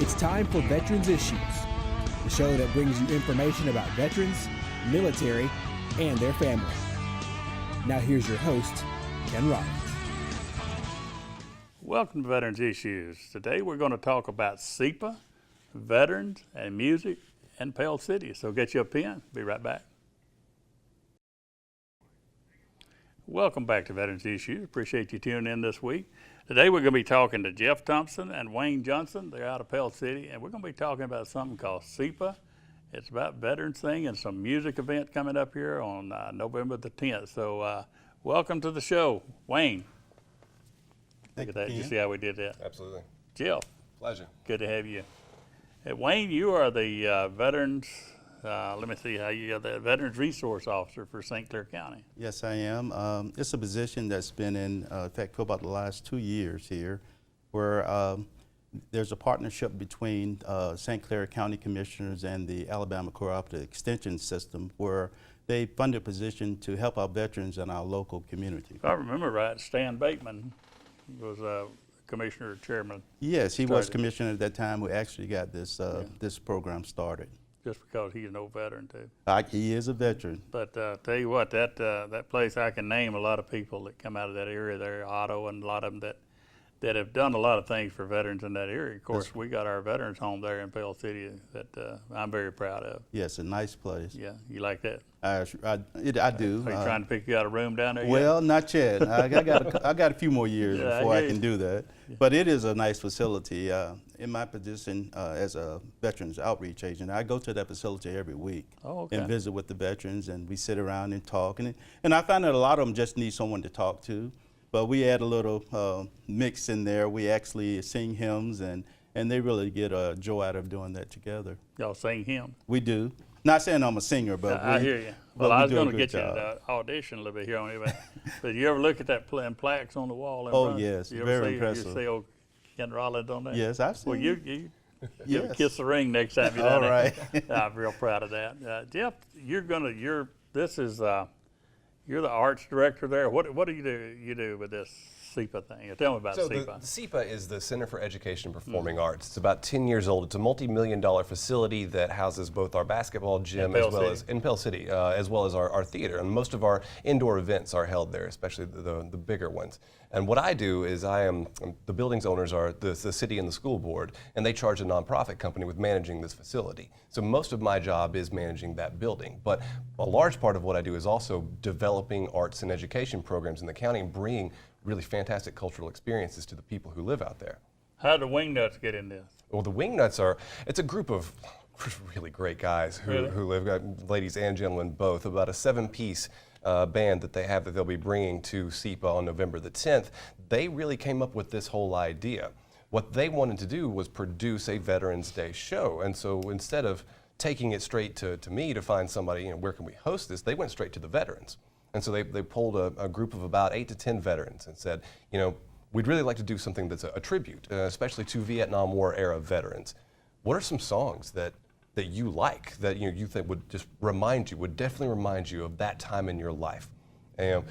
It's time for Veterans Issues, the show that brings you information about veterans, military, and their family. Now here's your host, Ken Rollins. Welcome to Veterans Issues. Today we're going to talk about SEPA, veterans, and music, and Pell City. So get you a pen. Be right back. Welcome back to Veterans Issues. Appreciate you tuning in this week. Today we're going to be talking to Jeff Thompson and Wayne Johnson. They're out of Pell City, and we're going to be talking about something called SEPA. It's about veterans thing and some music event coming up here on November the 10th. So welcome to the show, Wayne. Look at that. Did you see how we did that? Absolutely. Jeff. Pleasure. Good to have you. Wayne, you are the veterans, let me see how you are the Veterans Resource Officer for St. Clair County. Yes, I am. It's a position that's been in effect for about the last 2 years here, where there's a partnership between St. Clair County Commissioners and the Alabama Cooperative Extension System, where they fund a position to help our veterans in our local community. If I remember right, Stan Bateman was Commissioner Chairman. Yes, he was commissioner at that time. We actually got this this program started. Just because he's an old veteran too. He is a veteran. But tell you what, that place, I can name a lot of people that come out of that area there, Otto, and a lot of them that have done a lot of things for veterans in that area. Of course, we got our veterans home there in Pell City that I'm very proud of. Yes, a nice place. Yeah, you like that? I do. Are you trying to pick you out a room down there? Well, not yet. I got a few more years before I can do that. But it is a nice facility. In my position as a veterans outreach agent, I go to that facility every week and visit with the veterans, and we sit around and talk. And I find that a lot of them just need someone to talk to. But we add a little mix in there. We actually sing hymns, and they really get a joy out of doing that together. Y'all sing hymns? We do. Not saying I'm a singer, but I hear you. Well, I was going to get you to audition a little bit here on it. But you ever look at that plaques on the wall? Oh, yes. Very impressive. You see old Ken Rollins on there? Yes, I've seen Well, you kiss the ring next time you're down there. All right. I'm real proud of that. Jeff, you're the arts director there. What do you do with this SEPA thing? Tell me about SEPA. The SEPA is the Center for Education and Performing Arts. It's about 10 years old. It's a multi-million-dollar facility that houses both our basketball gym in Pell City, as well as our theater. And most of our indoor events are held there, especially the bigger ones. And what I do is the building's owners are the city and the school board, and they charge a nonprofit company with managing this facility. So most of my job is managing that building. But a large part of what I do is also developing arts and education programs in the county and bringing really fantastic cultural experiences to the people who live out there. How did the Wingnuts get in this? Well, the Wingnuts it's a group of really great guys who live, ladies and gentlemen both, about a 7-piece band that they have that they'll be bringing to SEPA on November the 10th. They really came up with this whole idea. What they wanted to do was produce a Veterans Day show. And so instead of taking it straight to me to find somebody, where can we host this, they went straight to the veterans. And so they pulled a group of about 8 to 10 veterans and said, we'd really like to do something that's a tribute, especially to Vietnam War era veterans. What are some songs that you like, that you think would definitely remind you of that time in your life? And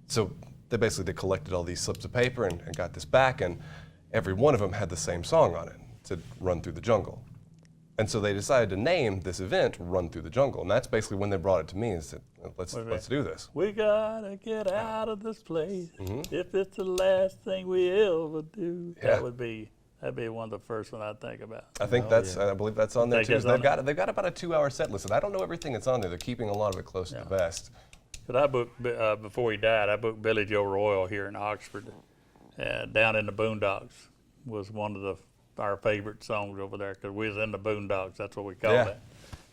so they collected all these slips of paper and got this back, and every one of them had the same song on it. It said, Run Through the Jungle. And so they decided to name this event Run Through the Jungle. And that's basically when they brought it to me and said, let's do this. We gotta get out of this place. If it's the last thing we ever do. Yeah. That'd be one of the first one I'd think about. I think I believe that's on there too. They've got about a 2-hour set list. And I don't know everything that's on there. They're keeping a lot of it close to the vest. But I booked, before he died, I booked Billy Joe Royal here in Oxford. Down in the Boondocks was one of our favorite songs over there, because we was in the Boondocks. That's what we called it.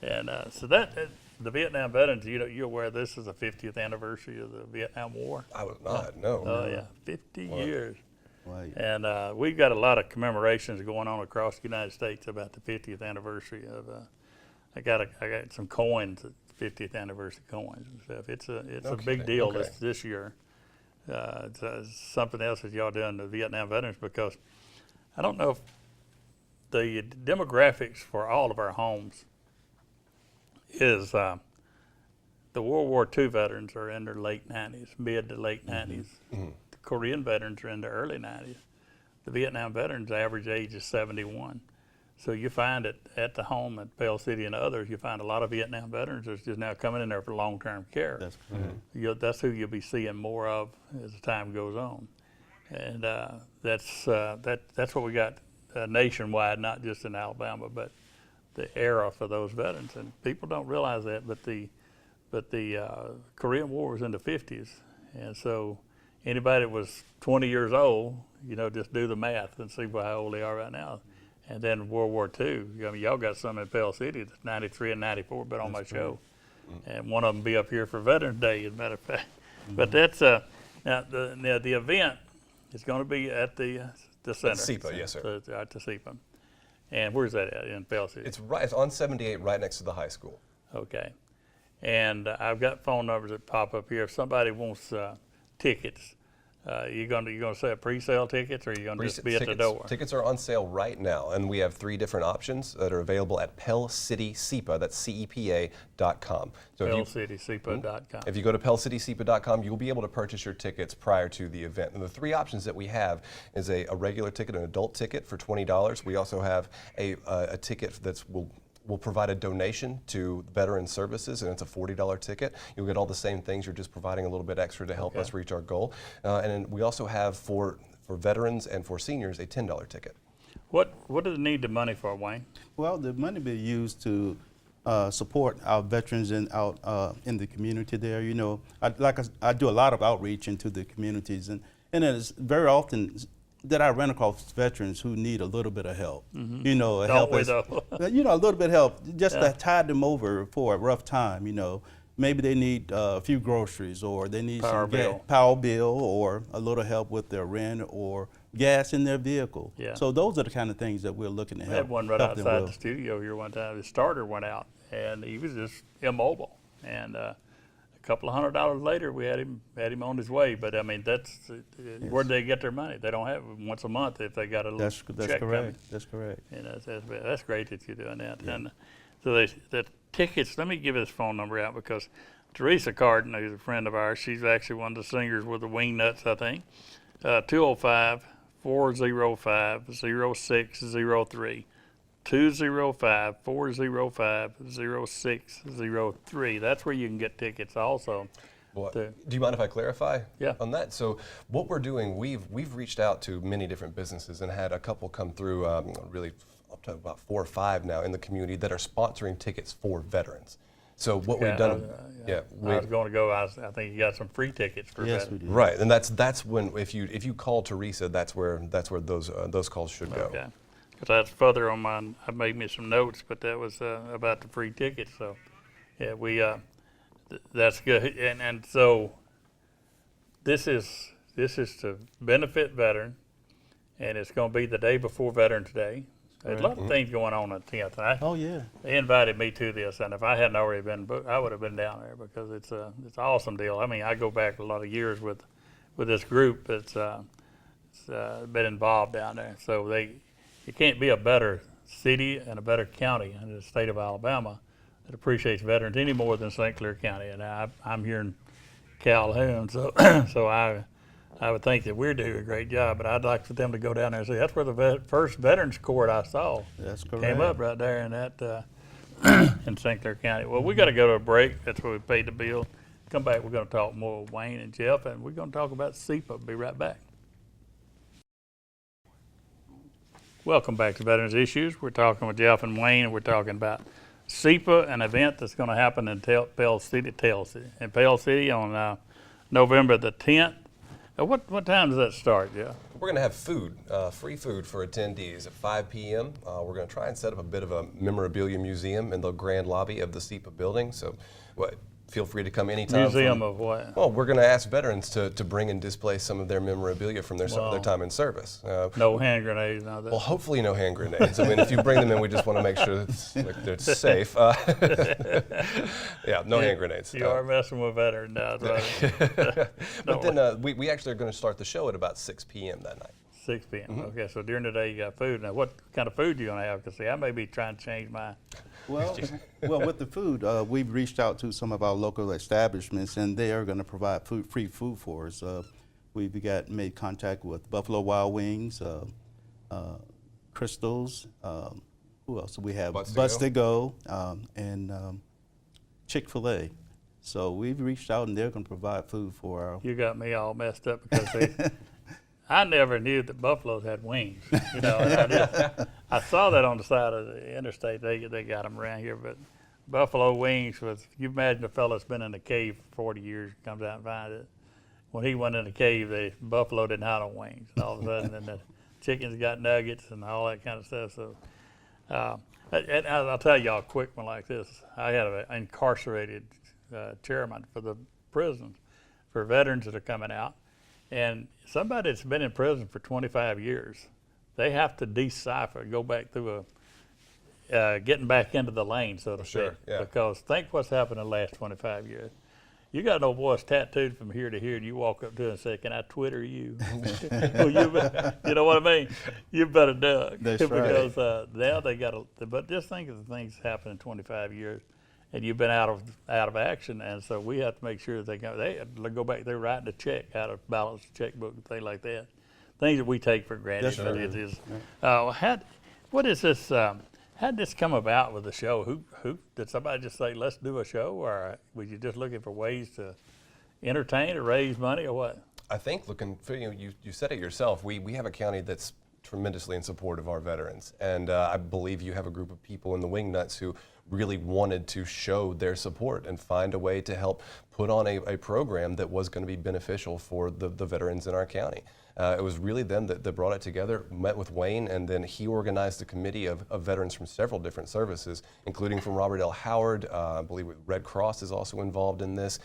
And so the Vietnam veterans, you're aware this is the 50th anniversary of the Vietnam War? I was not, no. Oh, yeah, 50 years. Right. And we've got a lot of commemorations going on across the United States about the 50th anniversary of. I got some coins, 50th anniversary coins and stuff. It's a big deal this year. It's something else that y'all doing the Vietnam veterans, because I don't know if the demographics for all of our homes is the World War II veterans are in their late 90s, mid to late 90s. The Korean veterans are in their early 90s. The Vietnam veterans' average age is 71. So you find it at the home at Pell City and others, you find a lot of Vietnam veterans that's just now coming in there for long-term care. That's correct. That's who you'll be seeing more of as the time goes on. And that's what we got nationwide, not just in Alabama, but the era for those veterans. And people don't realize that, but the Korean War was in the 50s. And so anybody that was 20 years old, just do the math and see how old they are right now. And then World War II, y'all got some in Pell City that's 93 and 94, been on my show. And one of them be up here for Veterans Day, as a matter of fact. But that's, now the event is going to be at the center. At SEPA, yes, sir. So at the SEPA. And where's that at, in Pell City? It's on 78, right next to the high school. Okay. And I've got phone numbers that pop up here. If somebody wants tickets, you gonna sell pre-sale tickets, or you gonna just be at the door? Tickets are on sale right now, and we have 3 different options that are available at Pell City SEPA. That's CEPA.com. So PellCitySEPA.com. If you go to PellCitySEPA.com, you'll be able to purchase your tickets prior to the event. And the 3 options that we have is a regular ticket, an adult ticket for $20. We also have a ticket will provide a donation to Veteran Services, and it's a $40 ticket. You'll get all the same things. You're just providing a little bit extra to help us reach our goal. And then we also have for veterans and for seniors a $10 ticket. What do they need the money for, Wayne? Well, the money be used to support our veterans out in the community there. I do a lot of outreach into the communities, and it's very often that I run across veterans who need a little bit of help. Help a little bit of help just to tide them over for a rough time. Maybe they need a few groceries, or they need power bill, or a little help with their rent or gas in their vehicle. Yeah. So those are the kind of things that we're looking to help. We had one right help them outside with. the studio here one time. His starter went out, and he was just immobile. And a couple of $100 later, we had him on his way. But I mean, that's where'd they get their money? They don't have it once a month if they got a little check correct. coming. That's correct. And that's great that you're doing that. Yeah. And so the tickets. Let me give his phone number out, because Teresa Carden, who's a friend of ours, she's actually one of the singers with the Wingnuts, I think. 205-405-0603. 205-405-0603. That's where you can get tickets also. Well, do you mind if I clarify on that? So what we're doing, we've reached out to many different businesses and had a couple come through, really up to about 4 or 5 now in the community that are sponsoring tickets for veterans. So what we've done, I was going to go. I think you got some free tickets for veterans. We did. right, and that's when if you call Teresa, that's where those calls should go. Okay. Because that's further on mine. I made me some notes, but that was about the free tickets. So, yeah, we that's good. And so this is to benefit veteran, and it's going to be the day before Veterans Day. There's a lot of things going on the 10th. Oh yeah. They invited me to this, and if I hadn't already been booked, I would have been down there, because it's an awesome deal. I mean, I go back a lot of years with this group that's been involved down there. So it can't be a better city and a better county in the state of Alabama that appreciates veterans any more than St. Clair County. And I'm here in Calhoun, so I would think that we're doing a great job, but I'd like for them to go down there and see. That's where the first Veterans Court I saw That's correct. came up, right there in that in St. Clair County. Well, we got to go to a break. That's where we paid the bill. Come back, we're going to talk more with Wayne and Jeff, and we're going to talk about SEPA. Be right back. Welcome back to Veterans Issues. We're talking with Jeff and Wayne, and we're talking about SEPA, an event that's going to happen in Pell City on November the 10th. What time does that start, Jeff? We're going to have food, free food for attendees at 5 p.m. We're going to try and set up a bit of a memorabilia museum in the grand lobby of the SEPA building. So, feel free to come anytime. Museum of what? Well, we're going to ask veterans to bring and display some of their memorabilia from their time in service. No hand grenades. No, well, hopefully no hand grenades. I mean, if you bring them in, we just want to make sure they're safe. Yeah, no hand grenades. You are messing with veterans now. Right? But then we actually are going to start the show at about 6 p.m. that night. 6 p.m. Mm-hmm. Okay, so during the day you got food. Now, what kind of food are you going to have? Because, see, I may be trying to change my... Well, with the food, we've reached out to some of our local establishments, and they are going to provide free food for us. We've made contact with Buffalo Wild Wings, Crystals, who else? We have Butts to Butts to Go and Chick-fil-A. So we've reached out, and they're going to provide food for our. You got me all messed up because I never knew that buffaloes had wings. You know, and I saw that on the side of the interstate. They got them around here, but buffalo wings was. You imagine a fella's been in a cave for 40 years, comes out and finds it. When he went in the cave, the buffalo didn't have no wings. And all of a sudden, then the chickens got nuggets and all that kind of stuff. So, and I'll tell y'all a quick one like this. I had an incarcerated chairman for the prisons for veterans that are coming out. And somebody that's been in prison for 25 years, they have to decipher, go back through getting back into the lane, so to speak. Yeah. Because think what's happened in the last 25 years. You got no voice tattooed from here to here, and you walk up to it and say, "Can I Twitter you?" Well, you know what I mean? You better duck. That's right. Because now they got but just think of the things that happened in 25 years. And you've been out of action, and so we have to make sure that they go back. They're writing a check out of balance checkbook and things like that, things that we take for granted. That's right. But it is. What is this? How did this come about with the show? Who did somebody just say, "Let's do a show," or were you just looking for ways to entertain or raise money, or what? I think looking for, you said it yourself. We have a county that's tremendously in support of our veterans, and I believe you have a group of people in the Wingnuts who really wanted to show their support and find a way to help put on a program that was going to be beneficial for the veterans in our county. It was really them that brought it together, met with Wayne, and then he organized a committee of veterans from several different services, including from Robert L. Howard. I believe Red Cross is also involved in this.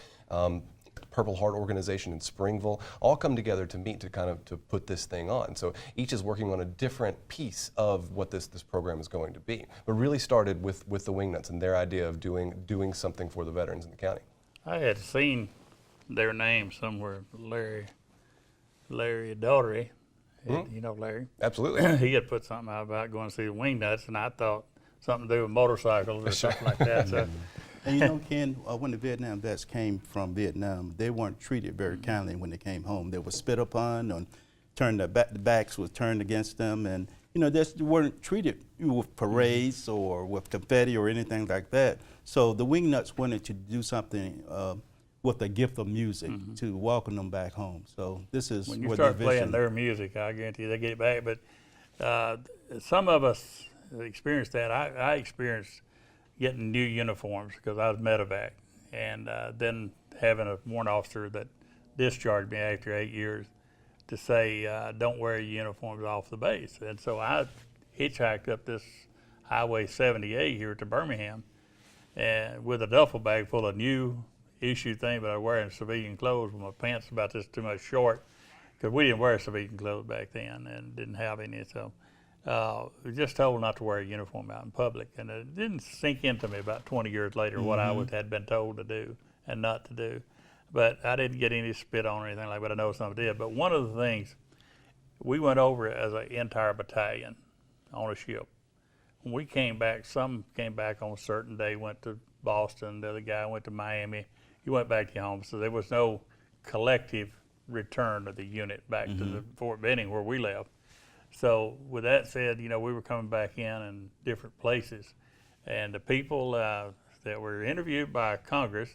Purple Heart organization in Springville, all come together to meet to put this thing on. So each is working on a different piece of what this program is going to be. But really started with the Wingnuts and their idea of doing something for the veterans in the county. I had seen their name somewhere, Larry Daughtery. You know Larry? Absolutely. He had put something out about going to see the Wingnuts, and I thought something to do with motorcycles or something like that. So. And you know, Ken, when the Vietnam vets came from Vietnam, they weren't treated very kindly when they came home. They were spit upon, and the backs were turned against them, and you know, they weren't treated with parades or with confetti or anything like that. So the Wingnuts wanted to do something with the gift of music to welcome them back home. So this is when you start playing their music, I guarantee you they get it back. But some of us experienced that. I experienced getting new uniforms because I was medevac, and then having a warrant officer that discharged me after 8 years to say, don't wear your uniforms off the base. And so I hitchhiked up this Highway 78 here to Birmingham and with a duffel bag full of new issue things, but I was wearing civilian clothes with my pants about this too much short because we didn't wear civilian clothes back then and didn't have any. So we just told not to wear a uniform out in public, and it didn't sink into me about 20 years later what I had been told to do and not to do. But I didn't get any spit on or anything like that. I know some did. But one of the things, we went over as an entire battalion on a ship. When we came back, some came back on a certain day, went to Boston, the other guy went to Miami. You went back to your home. So there was no collective return of the unit back to the Fort Benning where we left. So with that said, you know, we were coming back in different places, and the people that were interviewed by Congress,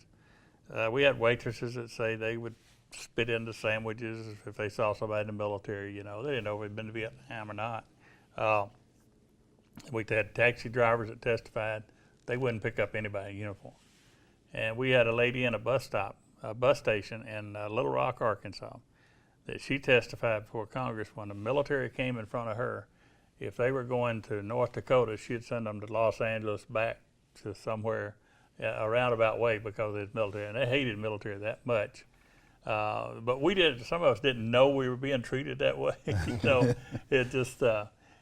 we had waitresses that say they would spit into sandwiches if they saw somebody in the military. You know, they didn't know if they'd been to Vietnam or not. We had taxi drivers that testified they wouldn't pick up anybody in uniform, and we had a lady in a bus station in Little Rock, Arkansas, that she testified before Congress when the military came in front of her, if they were going to North Dakota, she'd send them to Los Angeles back to somewhere a roundabout way because of the military, and they hated the military that much. But some of us didn't know we were being treated that way. You know, it just,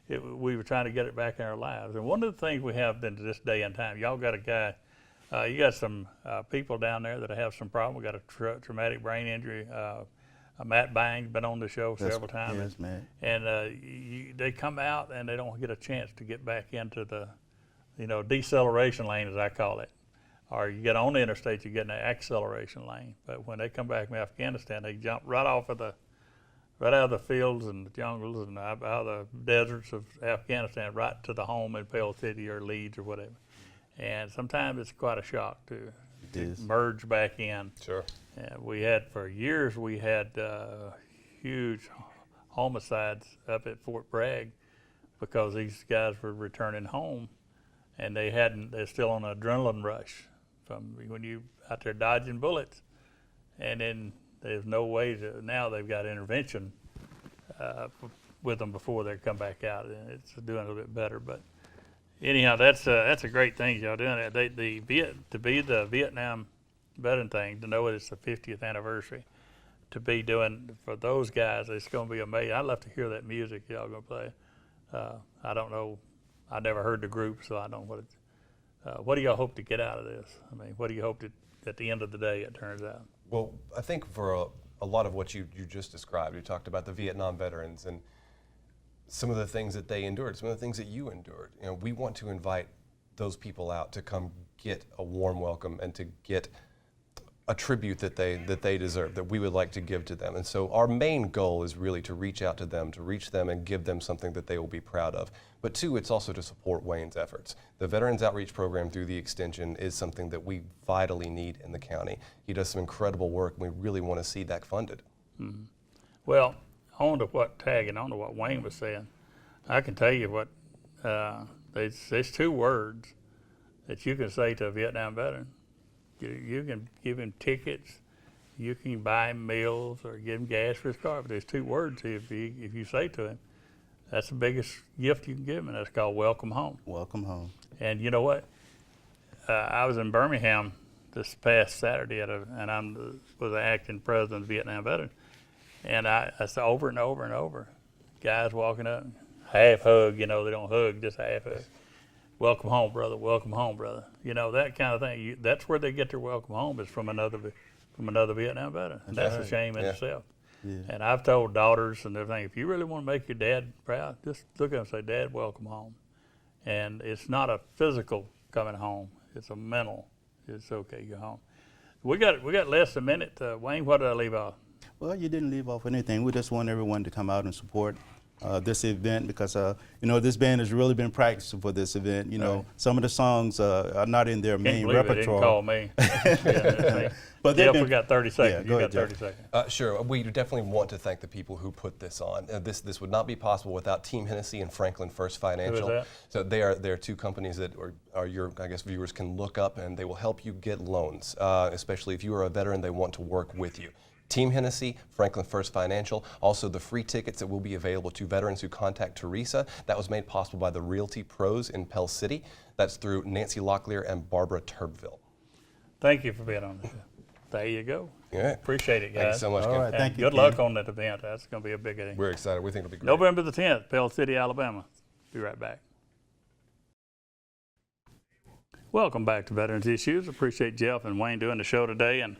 we were trying to get it back in our lives. And one of the things we have been to this day and time, y'all got a guy, you got some people down there that have some problem. We got a traumatic brain injury. Matt Bang's been on the show several times. Yes, man. And they come out and they don't get a chance to get back into the, deceleration lane, as I call it. Or you get on the interstate, you get in the acceleration lane. But when they come back from Afghanistan, they jump right off of right out of the fields and the jungles and out of the deserts of Afghanistan right to the home in Pell City or Leeds or whatever. And sometimes it's quite a shock to merge back in. Sure. We had, for years, we had huge homicides up at Fort Bragg because these guys were returning home and they're still on an adrenaline rush from when you out there dodging bullets. And then there's no way to, now they've got intervention with them before they come back out, and it's doing a little bit better. But anyhow, that's a great thing y'all doing that. To be the Vietnam veteran thing, to know it's the 50th anniversary, to be doing for those guys, it's going to be amazing. I'd love to hear that music y'all going to play. I don't know. I never heard the group, so I don't know what do y'all hope to get out of this? I mean, what do you hope that at the end of the day it turns out? Well, I think for a lot of what you just described, you talked about the Vietnam veterans and some of the things that they endured, some of the things that you endured. You know, we want to invite those people out to come get a warm welcome and to get a tribute that they deserve, that we would like to give to them. And so our main goal is really to reach out to them, to reach them and give them something that they will be proud of. But two, it's also to support Wayne's efforts. The Veterans Outreach Program through the extension is something that we vitally need in the county. He does some incredible work, and we really want to see that funded. Mm-hmm. Well, tagging on to what Wayne was saying, I can tell you what, there's two words that you can say to a Vietnam veteran. You can give him tickets, you can buy him meals or give him gas for his car, but there's two words if you say to him, that's the biggest gift you can give him, and that's called welcome home. Welcome home. And you know what? I was in Birmingham this past Saturday and I was the acting president of the Vietnam Veterans, and I said over and over and over, guys walking up, half hug, they don't hug, just half hug. Welcome home, brother. Welcome home, brother. That kind of thing. That's where they get their welcome home, is from another Vietnam veteran. And that's a shame in itself. Yeah. And I've told daughters and everything, if you really want to make your dad proud, just look at him and say, Dad, welcome home. And it's not a physical coming home. It's a mental. It's okay, you're home. We got less than a minute. Wayne, what did I leave off? Well, you didn't leave off anything. We just want everyone to come out and support this event because, this band has really been practicing for this event. Right. Some of the songs are not in their main repertoire. They didn't call me. But Jeff, we got 30 seconds. Yeah, you got 30 seconds. Sure. We definitely want to thank the people who put this on. This would not be possible without Team Hennessy and Franklin First Financial. Who is that? So they are two companies that are your, I guess, viewers can look up, and they will help you get loans, especially if you are a veteran. They want to work with you. Team Hennessy, Franklin First Financial, also the free tickets that will be available to veterans who contact Teresa. That was made possible by the Realty Pros in Pell City. That's through Nancy Locklear and Barbara Turbeville. Thank you for being on the show. There you go. Yeah. Appreciate it, guys. Thank you so much, Ken. All right, thank you. Good luck on that event. That's going to be a big thing. We're excited. We think it'll be great. November the 10th, Pell City, Alabama. Be right back. Welcome back to Veterans Issues. Appreciate Jeff and Wayne doing the show today. And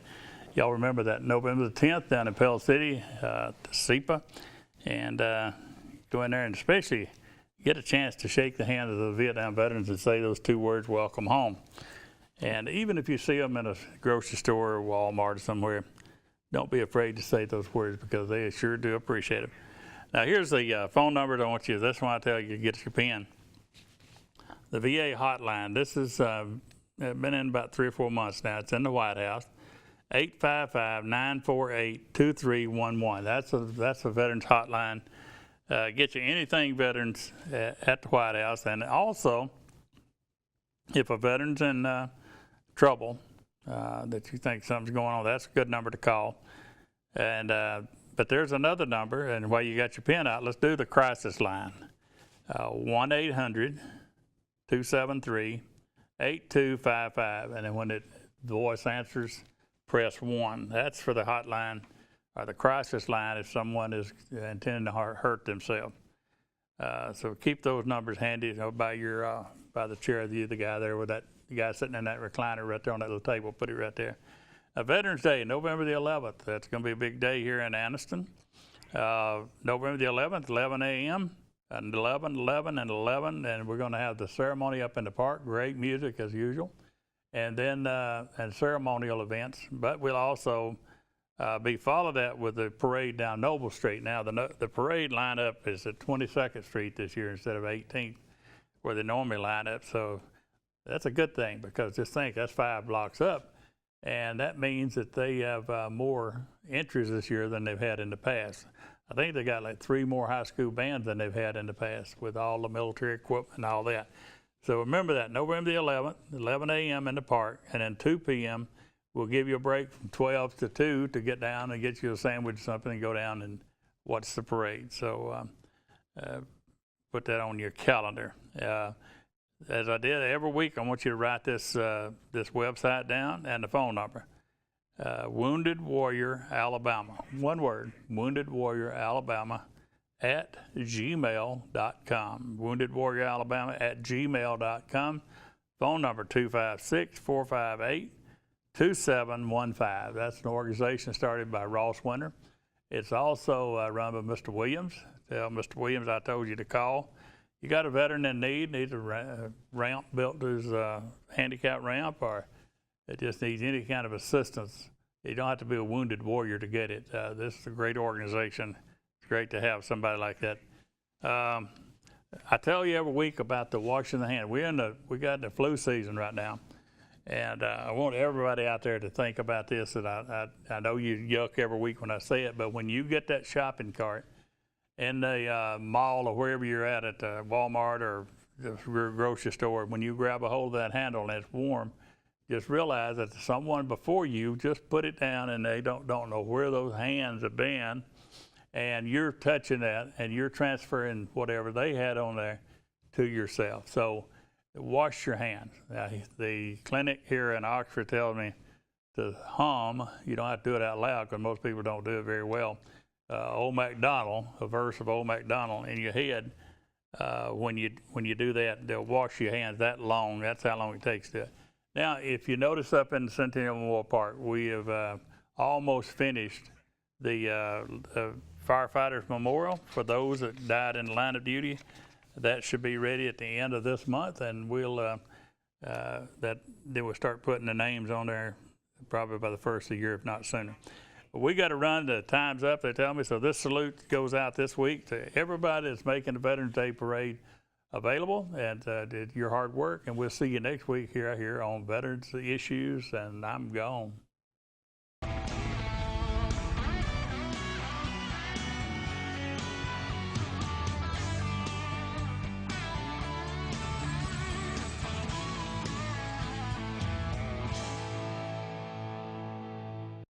y'all remember that November the 10th down in Pell City, the SEPA, and go in there and especially get a chance to shake the hand of the Vietnam veterans and say those two words, welcome home. And even if you see them in a grocery store or Walmart or somewhere, don't be afraid to say those words because they sure do appreciate it. Now here's the phone number I want you, that's why I tell you to get your pen. The VA hotline, this has been in about 3 or 4 months now. It's in the White House. 855-948-2311. That's a veterans hotline. Get you anything veterans at the White House. And also, if a veteran's in trouble, that you think something's going on, that's a good number to call. And but there's another number, and while you got your pen out, let's do the crisis line. 1-800-273-8255. And then when the voice answers, press 1. That's for the hotline or the crisis line if someone is intending to hurt themselves. So keep those numbers handy by the chair of the guy there with the guy sitting in that recliner right there on that little table. Put it right there. Veterans Day, November the 11th. That's going to be a big day here in Anniston. November the 11th, 11 a.m. and 11, 11, and 11. And we're going to have the ceremony up in the park. Great music as usual. And then and ceremonial events, but we'll also Follow that with the parade down Noble Street. Now, the parade lineup is at 22nd Street this year instead of 18th, where they normally line up. So that's a good thing, because just think, that's 5 blocks up. And that means that they have more entries this year than they've had in the past. I think they got like 3 more high school bands than they've had in the past, with all the military equipment and all that. So remember that, November the 11th, 11 a.m. in the park, and then 2 p.m. we'll give you a break from 12 to 2 to get down and get you a sandwich or something and go down and watch the parade. So put that on your calendar. As I did every week, I want you to write this website down and the phone number. Wounded Warrior Alabama. One word, Wounded Warrior Alabama @gmail.com. Wounded Warrior Alabama @gmail.com. Phone number 256-458-2715. That's an organization started by Ross Winter. It's also run by Mr. Williams. Tell Mr. Williams I told you to call. You got a veteran in need, needs a ramp built to his handicap ramp, or it just needs any kind of assistance. You don't have to be a wounded warrior to get it. This is a great organization. It's great to have somebody like that. I tell you every week about the washing the hand. We got in the flu season right now, and I want everybody out there to think about this. And I know you yuck every week when I say it, but when you get that shopping cart in the mall or wherever you're at Walmart or the grocery store, when you grab a hold of that handle and it's warm, just realize that someone before you just put it down, and they don't know where those hands have been, and you're touching that and you're transferring whatever they had on there to yourself. So wash your hands. Now, the clinic here in Oxford tells me to hum. You don't have to do it out loud, because most people don't do it very well. Old MacDonald, a verse of Old MacDonald in your head. When you do that, they'll wash your hands that long. That's how long it takes to. Now, if you notice up in the Centennial Memorial Park, we have almost finished the Firefighters Memorial for those that died in the line of duty. That should be ready at the end of this month, and we'll start putting the names on there probably by the first of the year, if not sooner. We got to run. The time's up, they tell me. So this salute goes out this week to everybody that's making the Veterans Day Parade available, and did your hard work. And we'll see you next week here on Veterans Issues, and I'm gone.